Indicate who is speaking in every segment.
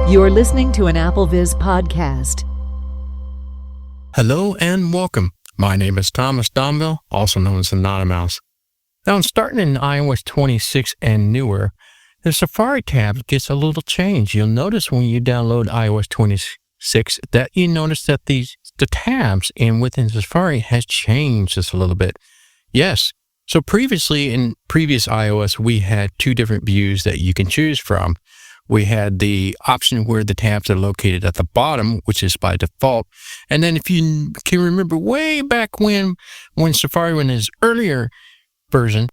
Speaker 1: You're listening to an AppleVis podcast.
Speaker 2: Hello and welcome. My name is Thomas Domville, also known as Anonymous. Now, starting in iOS 26 and newer, the Safari tab gets a little change. You'll notice when you download iOS 26 that you notice that the tabs within Safari has changed just a little bit. Yes. So previously in previous iOS, we had two different views that you can choose from. We had the option where the tabs are located at the bottom, which is by default. And then if you can remember way back when Safari, in its earlier version,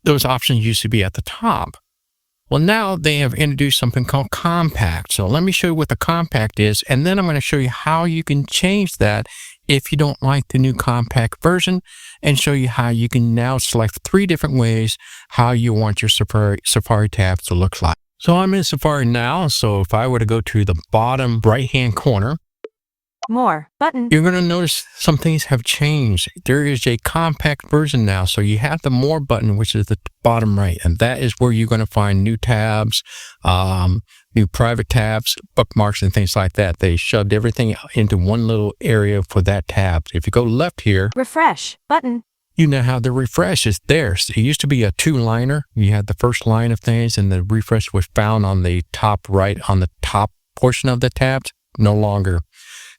Speaker 2: those options used to be at the top. Well, now they have introduced something called compact. So let me show you what the compact is, and then I'm going to show you how you can change that if you don't like the new compact version, and show you how you can now select 3 different ways how you want your Safari tabs to look like. So I'm in Safari now, so if I were to go to the bottom right-hand corner,
Speaker 3: More button.
Speaker 2: You're going to notice some things have changed. There is a compact version now, so you have the More button, which is the bottom right, and that is where you're going to find new tabs, new private tabs, bookmarks, and things like that. They shoved everything into one little area for that tab. If you go left here,
Speaker 3: Refresh button.
Speaker 2: you now have the refresh is there. So it used to be a 2-liner. You had the first line of things, and the refresh was found on the top right, on the top portion of the tabs. No longer.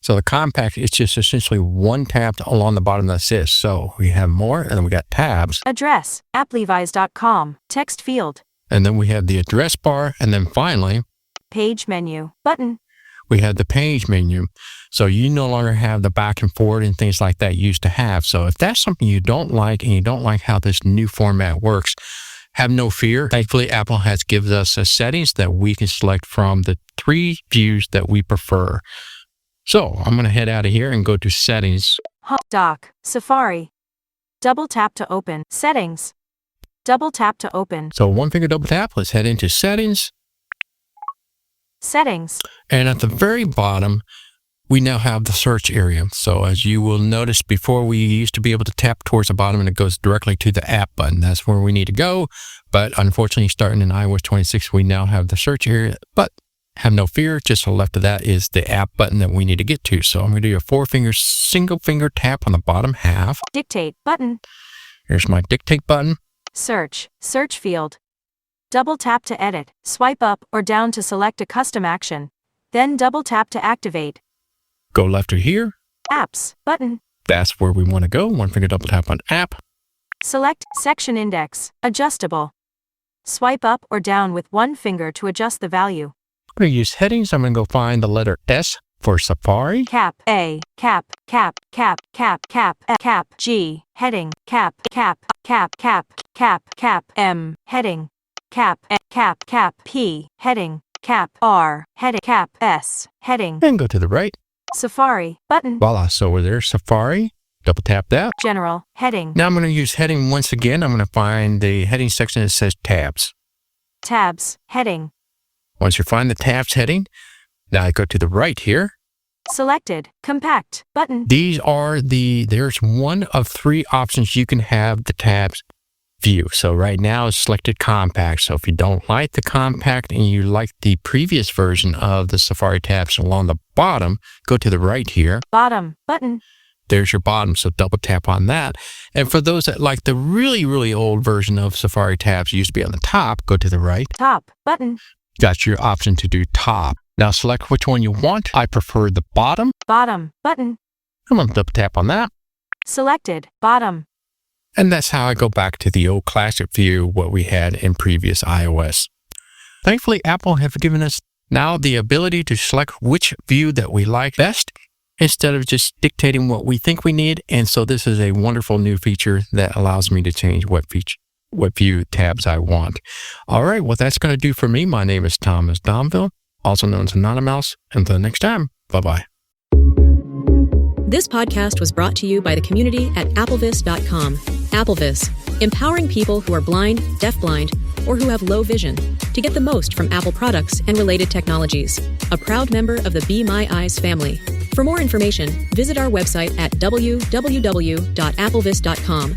Speaker 2: So the compact, it's just essentially one tab along the bottom that says. So we have more, and then we got tabs.
Speaker 3: Address, applevis.com, text field.
Speaker 2: And then we have the address bar, and then finally,
Speaker 3: Page menu button.
Speaker 2: we have the page menu. So you no longer have the back and forward and things like that you used to have. So if that's something you don't like, and you don't like how this new format works, have no fear. Thankfully, Apple has given us a settings that we can select from the 3 views that we prefer. So I'm going to head out of here and go to settings.
Speaker 3: Dock, Safari. Double tap to open. Settings. Double tap to open.
Speaker 2: So one finger double tap, let's head into settings.
Speaker 3: Settings.
Speaker 2: And at the very bottom, we now have the search area. So as you will notice, before we used to be able to tap towards the bottom and it goes directly to the app button. That's where we need to go. But unfortunately, starting in iOS 26, we now have the search area. But have no fear, just to the left of that is the app button that we need to get to. So I'm going to do a single finger tap on the bottom half.
Speaker 3: Dictate button.
Speaker 2: Here's my dictate button.
Speaker 3: Search field. Double tap to edit. Swipe up or down to select a custom action. Then double tap to activate.
Speaker 2: Go left to here.
Speaker 3: Apps button.
Speaker 2: That's where we want to go. One finger double tap on app.
Speaker 3: Select section index. Adjustable. Swipe up or down with one finger to adjust the value.
Speaker 2: I'm going to use headings. I'm going to go find the letter S for Safari.
Speaker 3: Cap A, cap, cap, cap, cap, cap, cap, G, heading, cap, cap, cap, cap, cap, cap, M, heading, cap, cap, cap, P, heading, cap, R, heading, cap, S, heading.
Speaker 2: And go to the right.
Speaker 3: Safari, button.
Speaker 2: Voila, so we're there, Safari. Double tap that.
Speaker 3: General, heading.
Speaker 2: Now I'm going to use heading once again. I'm going to find the heading section that says tabs.
Speaker 3: Tabs, heading.
Speaker 2: Once you find the tabs heading, now I go to the right here.
Speaker 3: Selected, compact, button.
Speaker 2: These are there's one of 3 options you can have the tabs view. So right now it's selected compact. So if you don't like the compact and you like the previous version of the Safari tabs along the bottom, go to the right here.
Speaker 3: Bottom, button.
Speaker 2: There's your bottom, so double tap on that. And for those that like the really, really old version of Safari tabs used to be on the top, go to the right.
Speaker 3: Top, button.
Speaker 2: That's your option to do top. Now select which one you want. I prefer the bottom.
Speaker 3: Bottom, button.
Speaker 2: I'm going to double tap on that.
Speaker 3: Selected, bottom.
Speaker 2: And that's how I go back to the old classic view, what we had in previous iOS. Thankfully, Apple have given us now the ability to select which view that we like best instead of just dictating what we think we need. And so this is a wonderful new feature that allows me to change what view tabs I want. All right, well, that's going to do for me. My name is Thomas Domville, also known as Anonymous. Until next time, bye-bye.
Speaker 4: This podcast was brought to you by the community at applevis.com. AppleVis, empowering people who are blind, deafblind, or who have low vision to get the most from Apple products and related technologies. A proud member of the Be My Eyes family. For more information, visit our website at www.applevis.com.